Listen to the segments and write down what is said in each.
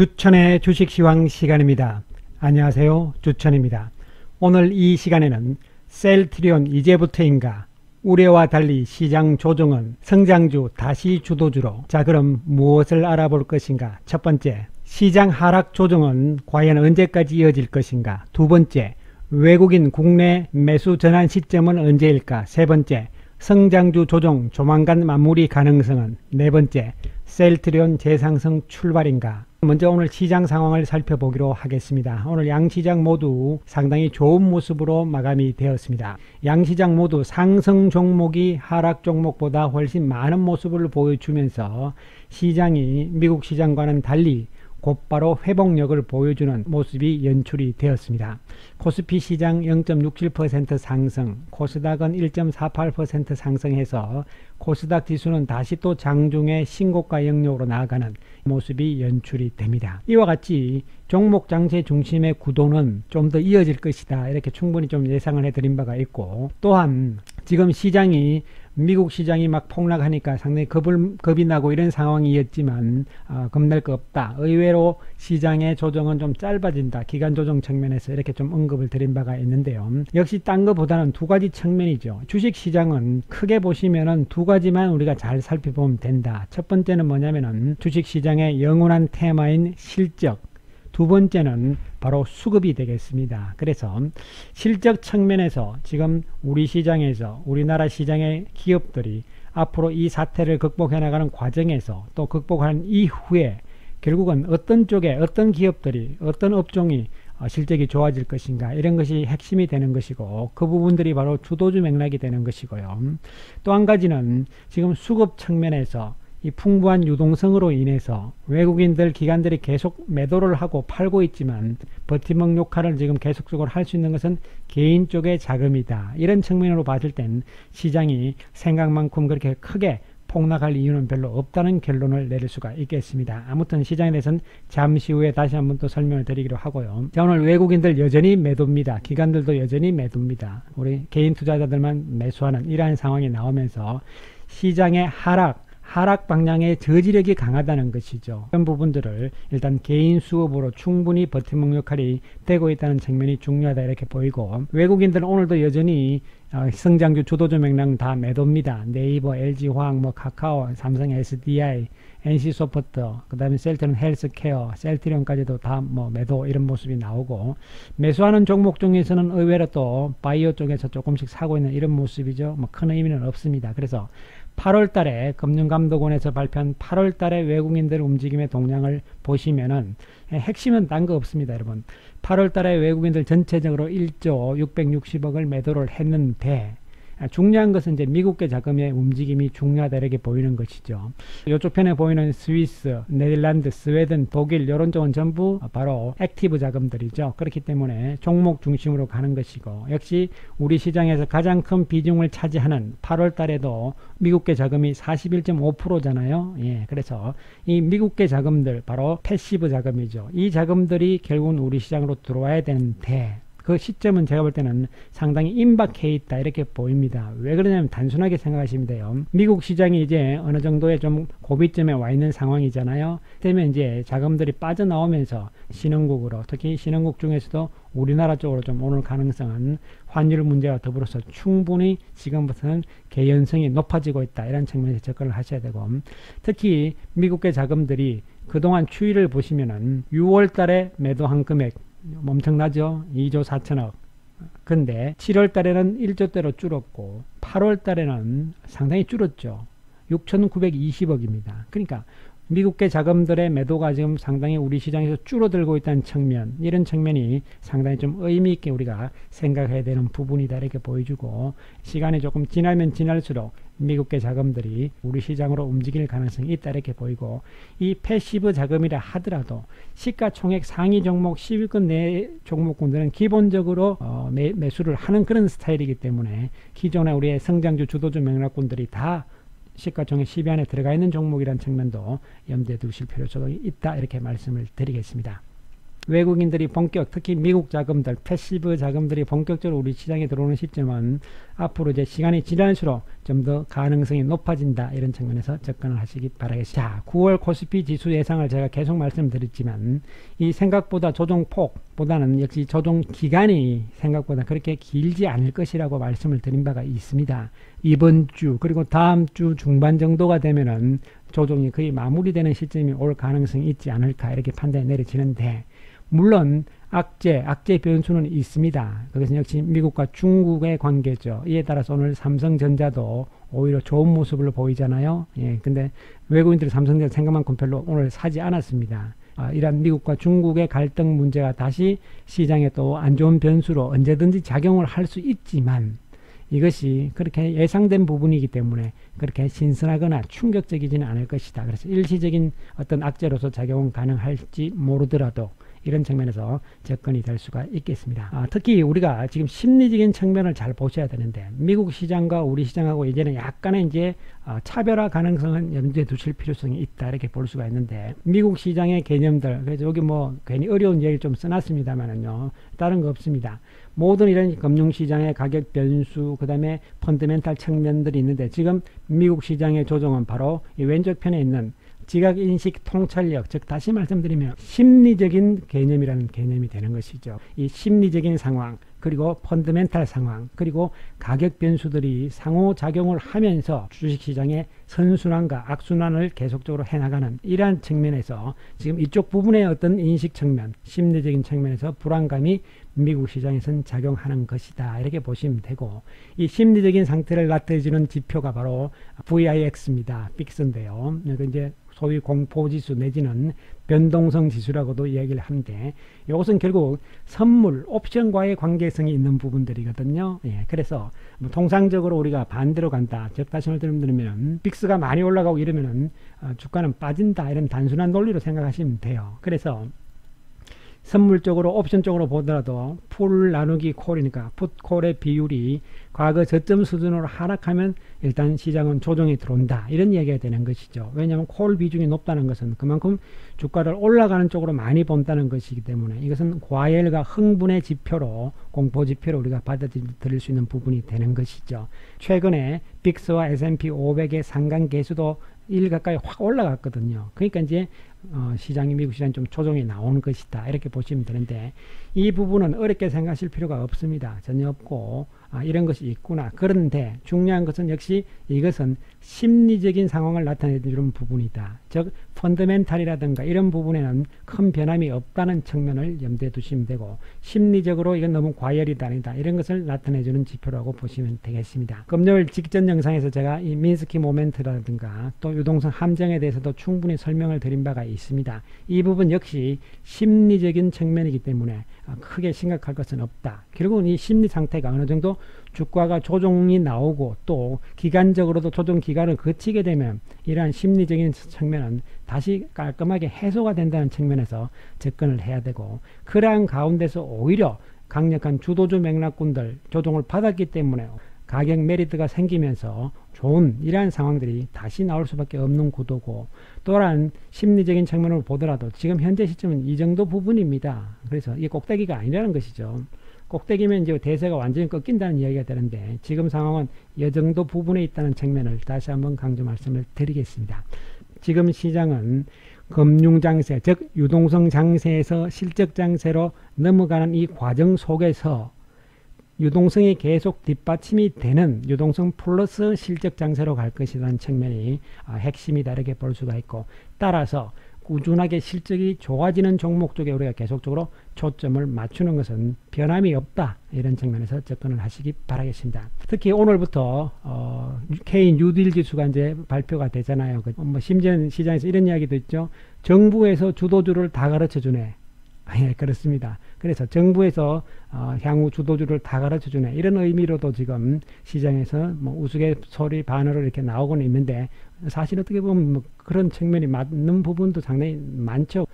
주천의 주식시황 시간입니다. 안녕하세요, 주천입니다. 오늘 이 시간에는 셀트리온 이제부터인가, 우려와 달리 시장 조정은 성장주 다시 주도주로. 자, 그럼 무엇을 알아볼 것인가? 첫 번째, 시장 하락 조정은 과연 언제까지 이어질 것인가? 두 번째, 외국인 국내 매수 전환 시점은 언제일까? 세 번째, 성장주 조정 조만간 마무리 가능성은? 네 번째, 셀트리온 재상승 출발인가? 먼저 오늘 시장 상황을 살펴보기로 하겠습니다. 오늘 양시장 모두 상당히 좋은 모습으로 마감이 되었습니다. 양시장 모두 상승 종목이 하락 종목보다 훨씬 많은 모습을 보여주면서 시장이 미국 시장과는 달리 곧바로 회복력을 보여주는 모습이 연출이 되었습니다. 코스피 시장 0.67% 상승, 코스닥은 1.48% 상승해서 코스닥 지수는 다시 또 장중에 신고가 영역으로 나아가는 모습이 연출이 됩니다. 이와 같이 종목 장세 중심의 구도는 좀 더 이어질 것이다, 이렇게 충분히 좀 예상을 해드린 바가 있고, 또한 지금 시장이 미국 시장이 막 폭락하니까 상당히 겁이 나고 이런 상황이었지만 겁날 거 없다. 의외로 시장의 조정은 좀 짧아진다. 기간 조정 측면에서 이렇게 좀 언급을 드린 바가 있는데요. 역시 딴 것보다는 두 가지 측면이죠. 주식 시장은 크게 보시면은 두 가지만 우리가 잘 살펴보면 된다. 첫 번째는 뭐냐면은 주식 시장의 영원한 테마인 실적. 두 번째는 바로 수급이 되겠습니다. 그래서 실적 측면에서 지금 우리 시장에서 우리나라 시장의 기업들이 앞으로 이 사태를 극복해 나가는 과정에서 또 극복한 이후에 결국은 어떤 쪽에 어떤 기업들이 어떤 업종이 실적이 좋아질 것인가, 이런 것이 핵심이 되는 것이고, 그 부분들이 바로 주도주 맥락이 되는 것이고요. 또 한 가지는 지금 수급 측면에서 이 풍부한 유동성으로 인해서 외국인들 기관들이 계속 매도를 하고 팔고 있지만 버팀목 역할을 지금 계속적으로 할 수 있는 것은 개인 쪽의 자금이다. 이런 측면으로 봤을 땐 시장이 생각만큼 그렇게 크게 폭락할 이유는 별로 없다는 결론을 내릴 수가 있겠습니다. 아무튼 시장에 대해서는 잠시 후에 다시 한번 또 설명을 드리기로 하고요. 자, 오늘 외국인들 여전히 매도입니다. 기관들도 여전히 매도입니다. 우리 개인 투자자들만 매수하는 이러한 상황이 나오면서 시장의 하락 방향의 저지력이 강하다는 것이죠. 이런 부분들을 일단 개인 수업으로 충분히 버팀목 역할이 되고 있다는 측면이 중요하다, 이렇게 보이고, 외국인들은 오늘도 여전히 성장주 주도주 맥락은 다 매도입니다. 네이버, LG화학, 카카오, 삼성 SDI, NC소프트, 그 다음에 셀트리온 헬스케어, 셀트리온까지도 다 매도, 이런 모습이 나오고, 매수하는 종목 중에서는 의외로 또 바이오 쪽에서 조금씩 사고 있는 이런 모습이죠. 큰 의미는 없습니다. 그래서 8월 달에 금융감독원에서 발표한 8월 달에 외국인들 움직임의 동향을 보시면은 핵심은 딴 거 없습니다, 여러분. 8월 달에 외국인들 전체적으로 1조 660억을 매도를 했는데, 중요한 것은 이제 미국계 자금의 움직임이 중요하다, 이렇게 보이는 것이죠. 이쪽 편에 보이는 스위스, 네덜란드, 스웨덴, 독일, 이런 쪽은 전부 바로 액티브 자금들이죠. 그렇기 때문에 종목 중심으로 가는 것이고, 역시 우리 시장에서 가장 큰 비중을 차지하는 8월 달에도 미국계 자금이 41.5%잖아요. 예, 그래서 이 미국계 자금들, 바로 패시브 자금이죠. 이 자금들이 결국은 우리 시장으로 들어와야 되는데, 그 시점은 제가 볼 때는 상당히 임박해 있다, 이렇게 보입니다. 왜 그러냐면 단순하게 생각하시면 돼요. 미국 시장이 이제 어느 정도의 좀 고비점에 와 있는 상황이잖아요. 그러면 이제 자금들이 빠져나오면서 신흥국으로, 특히 신흥국 중에서도 우리나라 쪽으로 좀 오는 가능성은 환율 문제와 더불어서 충분히 지금부터는 개연성이 높아지고 있다, 이런 측면에서 접근을 하셔야 되고, 특히 미국계 자금들이 그동안 추이를 보시면은 6월 달에 매도한 금액 엄청나죠. 2조 4천억. 근데 7월 달에는 1조대로 줄었고 8월 달에는 상당히 줄었죠. 6,920억입니다. 그러니까 미국계 자금들의 매도가 지금 상당히 우리 시장에서 줄어들고 있다는 측면, 이런 측면이 상당히 좀 의미 있게 우리가 생각해야 되는 부분이다, 이렇게 보여주고, 시간이 조금 지나면 지날수록 미국계 자금들이 우리 시장으로 움직일 가능성이 있다, 이렇게 보이고, 이 패시브 자금이라 하더라도 시가총액 상위 종목 10위권 내 종목군들은 기본적으로 매수를 하는 그런 스타일이기 때문에 기존의 우리의 성장주 주도주 맥락군들이 다 시가총액 10위 안에 들어가 있는 종목이라는 측면도 염두에 두실 필요성이 있다, 이렇게 말씀을 드리겠습니다. 외국인들이 특히 미국 자금들, 패시브 자금들이 본격적으로 우리 시장에 들어오는 시점은 앞으로 이제 시간이 지날수록 좀 더 가능성이 높아진다. 이런 측면에서 접근을 하시기 바라겠습니다. 자, 9월 코스피 지수 예상을 제가 계속 말씀드렸지만 이 생각보다 조정폭보다는 역시 조정 기간이 생각보다 그렇게 길지 않을 것이라고 말씀을 드린 바가 있습니다. 이번 주 그리고 다음 주 중반 정도가 되면은 조정이 거의 마무리되는 시점이 올 가능성이 있지 않을까 이렇게 판단이 내려지는데, 물론 악재 변수는 있습니다. 그것은 역시 미국과 중국의 관계죠. 이에 따라서 오늘 삼성전자도 오히려 좋은 모습을 보이잖아요. 근데 외국인들이 삼성전자 생각만큼 별로 오늘 사지 않았습니다. 이런 미국과 중국의 갈등 문제가 다시 시장에 또 안 좋은 변수로 언제든지 작용을 할 수 있지만, 이것이 그렇게 예상된 부분이기 때문에 그렇게 신선하거나 충격적이지는 않을 것이다. 그래서 일시적인 어떤 악재로서 작용은 가능할지 모르더라도 이런 측면에서 접근이 될 수가 있겠습니다. 특히 우리가 지금 심리적인 측면을 잘 보셔야 되는데, 미국 시장과 우리 시장하고 이제는 약간의 이제 차별화 가능성은 염두에 두실 필요성이 있다. 이렇게 볼 수가 있는데, 미국 시장의 개념들, 그래서 여기 뭐 괜히 어려운 얘기를 좀 써놨습니다만은요, 다른 거 없습니다. 모든 이런 금융시장의 가격 변수, 그 다음에 펀더멘탈 측면들이 있는데, 지금 미국 시장의 조정은 바로 이 왼쪽 편에 있는 지각인식 통찰력, 즉 다시 말씀드리면 심리적인 개념이라는 개념이 되는 것이죠. 이 심리적인 상황, 그리고 펀더멘탈 상황, 그리고 가격 변수들이 상호작용을 하면서 주식시장의 선순환과 악순환을 계속적으로 해나가는 이러한 측면에서 지금 이쪽 부분의 어떤 인식 측면, 심리적인 측면에서 불안감이 미국 시장에선 작용하는 것이다. 이렇게 보시면 되고, 이 심리적인 상태를 나타내주는 지표가 바로 VIX입니다. 빅스인데요. 이제 소위 공포지수 내지는 변동성 지수라고도 이야기를 하는데, 이것은 결국 선물, 옵션과의 관계성이 있는 부분들이거든요. 그래서 뭐 통상적으로 우리가 반대로 간다. 즉 다시 말씀드리면 빅스가 많이 올라가고 이러면은 주가는 빠진다. 이런 단순한 논리로 생각하시면 돼요. 그래서 선물적으로 옵션적으로 보더라도 풀 나누기 콜이니까 풋콜의 비율이 과거 저점 수준으로 하락하면 일단 시장은 조정이 들어온다. 이런 이야기가 되는 것이죠. 왜냐하면 콜 비중이 높다는 것은 그만큼 주가를 올라가는 쪽으로 많이 본다는 것이기 때문에 이것은 과열과 흥분의 지표로, 공포 지표로 우리가 받아들일 수 있는 부분이 되는 것이죠. 최근에 빅스와 S&P 500의 상관 계수도 1 가까이 확 올라갔거든요. 그러니까 이제 시장이, 미국 시장이 좀 조정이 나오는 것이다. 이렇게 보시면 되는데, 이 부분은 어렵게 생각하실 필요가 없습니다. 전혀 없고, 이런 것이 있구나. 그런데 중요한 것은 역시 이것은 심리적인 상황을 나타내주는 부분이다. 즉 펀더멘탈이라든가 이런 부분에는 큰 변함이 없다는 측면을 염두에 두시면 되고, 심리적으로 이건 너무 과열이다 아니다 이런 것을 나타내주는 지표라고 보시면 되겠습니다. 금요일 직전 영상에서 제가 이 민스키 모멘트라든가 또 유동성 함정에 대해서도 충분히 설명을 드린 바가 있습니다. 이 부분 역시 심리적인 측면이기 때문에 크게 심각할 것은 없다. 결국은 이 심리 상태가 어느 정도 주가가 조정이 나오고 또 기간적으로도 조정 기간을 거치게 되면 이러한 심리적인 측면은 다시 깔끔하게 해소가 된다는 측면에서 접근을 해야 되고, 그러한 가운데서 오히려 강력한 주도주 맥락군들 조정을 받았기 때문에 가격 메리트가 생기면서 좋은 이러한 상황들이 다시 나올 수밖에 없는 구도고, 또한 심리적인 측면으로 보더라도 지금 현재 시점은 이 정도 부분입니다. 그래서 이게 꼭대기가 아니라는 것이죠. 꼭대기면 이제 대세가 완전히 꺾인다는 이야기가 되는데, 지금 상황은 이 정도 부분에 있다는 측면을 다시 한번 강조 말씀을 드리겠습니다. 지금 시장은 금융장세, 즉 유동성 장세에서 실적 장세로 넘어가는 이 과정 속에서 유동성이 계속 뒷받침이 되는 유동성 플러스 실적 장세로 갈 것이라는 측면이 핵심이다. 이렇게 볼 수가 있고, 따라서 꾸준하게 실적이 좋아지는 종목 쪽에 우리가 계속적으로 초점을 맞추는 것은 변함이 없다. 이런 측면에서 접근을 하시기 바라겠습니다. 특히 오늘부터 K 뉴딜 지수가 이제 발표가 되잖아요. 심지어는 시장에서 이런 이야기도 있죠. 정부에서 주도주를 다 가르쳐 주네. 예, 그렇습니다. 그래서 정부에서 향후 주도주를 다 가르쳐 주네. 이런 의미로도 지금 시장에서 뭐 우스갯소리 반으로 이렇게 나오고는 있는데, 사실 어떻게 보면 뭐 그런 측면이 맞는 부분도 상당히 많죠.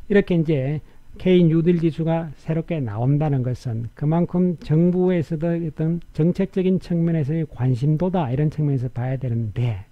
이렇게 이제 K 뉴딜 지수가 새롭게 나온다는 것은 그만큼 정부에서도 어떤 정책적인 측면에서의 관심도다. 이런 측면에서 봐야 되는데,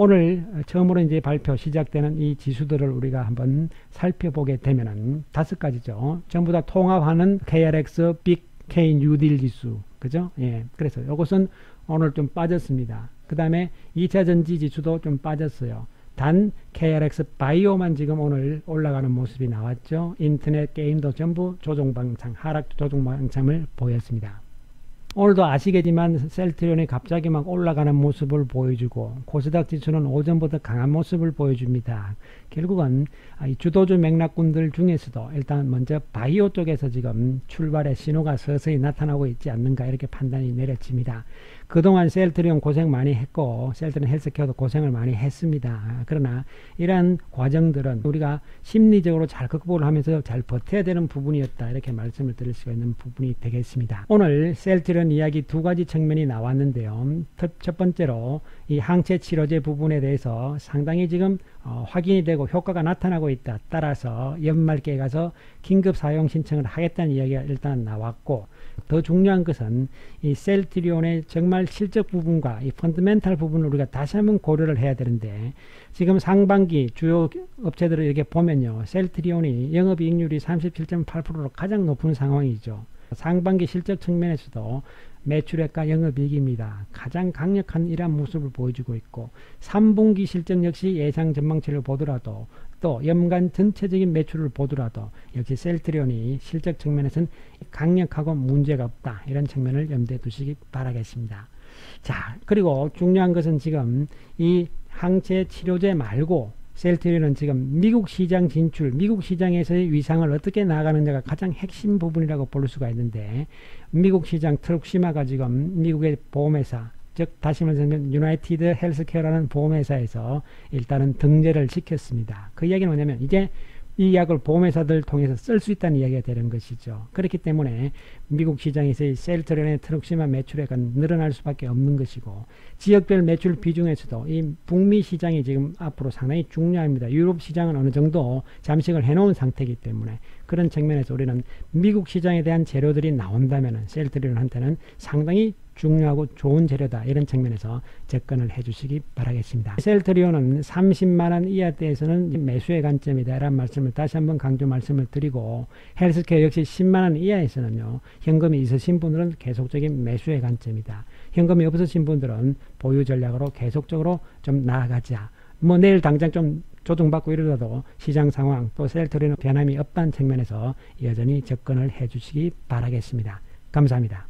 오늘 처음으로 이제 발표 시작되는 이 지수들을 우리가 한번 살펴보게 되면은 5가지죠. 전부 다 통합하는 KRX 빅 K 뉴딜 지수. 그죠? 예. 그래서 이것은 오늘 좀 빠졌습니다. 그 다음에 2차 전지 지수도 좀 빠졌어요. 단 KRX 바이오만 지금 오늘 올라가는 모습이 나왔죠. 인터넷 게임도 전부 조종방창, 하락 조종방창을 보였습니다. 오늘도 아시겠지만 셀트리온이 갑자기 막 올라가는 모습을 보여주고 코스닥 지수는 오전보다 강한 모습을 보여줍니다. 결국은 이 주도주 맥락군들 중에서도 일단 먼저 바이오 쪽에서 지금 출발의 신호가 서서히 나타나고 있지 않는가 이렇게 판단이 내려집니다. 그동안 셀트리온 고생 많이 했고 셀트리온 헬스케어도 고생을 많이 했습니다. 그러나 이러한 과정들은 우리가 심리적으로 잘 극복을 하면서 잘 버텨야 되는 부분이었다 이렇게 말씀을 드릴 수가 있는 부분이 되겠습니다. 오늘 셀트리온 이야기 2가지 측면이 나왔는데요. 첫 번째로 이 항체 치료제 부분에 대해서 상당히 지금 확인이 되고 효과가 나타나고 있다. 따라서 연말기에 가서 긴급 사용 신청을 하겠다는 이야기가 일단 나왔고, 더 중요한 것은 이 셀트리온의 정말 실적 부분과 이 펀더멘탈 부분을 우리가 다시 한번 고려를 해야 되는데, 지금 상반기 주요 업체들을 이렇게 보면요, 셀트리온이 영업이익률이 37.8%로 가장 높은 상황이죠. 상반기 실적 측면에서도 매출액과 영업이익입니다. 가장 강력한 이러한 모습을 보여주고 있고, 3분기 실적 역시 예상 전망치를 보더라도, 또 연간 전체적인 매출을 보더라도 역시 셀트리온이 실적 측면에서는 강력하고 문제가 없다, 이런 측면을 염두에 두시기 바라겠습니다. 자, 그리고 중요한 것은 지금 이 항체 치료제 말고 셀트리온은 지금 미국 시장 진출, 미국 시장에서의 위상을 어떻게 나가느냐가 가장 핵심 부분이라고 볼 수가 있는데, 미국 시장 트룩시마가 지금 미국의 보험회사, 즉 다시 말하면 유나이티드 헬스케어라는 보험회사에서 일단은 등재를 시켰습니다. 그 이야기는 뭐냐면 이제 이 약을 보험회사들 통해서 쓸 수 있다는 이야기가 되는 것이죠. 그렇기 때문에 미국 시장에서의 셀트리온의 트룩시마 매출액은 늘어날 수밖에 없는 것이고, 지역별 매출 비중에서도 이 북미 시장이 지금 앞으로 상당히 중요합니다. 유럽 시장은 어느 정도 잠식을 해놓은 상태이기 때문에 그런 측면에서 우리는 미국 시장에 대한 재료들이 나온다면 셀트리온한테는 상당히 중요하고 좋은 재료다, 이런 측면에서 접근을 해주시기 바라겠습니다. 셀트리온은 30만원 이하대에서는 매수의 관점이다, 이런 말씀을 다시 한번 강조 말씀을 드리고, 헬스케어 역시 10만원 이하에서는요, 현금이 있으신 분들은 계속적인 매수의 관점이다. 현금이 없으신 분들은 보유 전략으로 계속적으로 좀 나아가자. 뭐 내일 당장 좀 조정받고 이러더라도 시장 상황 또 셀트리온 변함이 없다는 측면에서 여전히 접근을 해주시기 바라겠습니다. 감사합니다.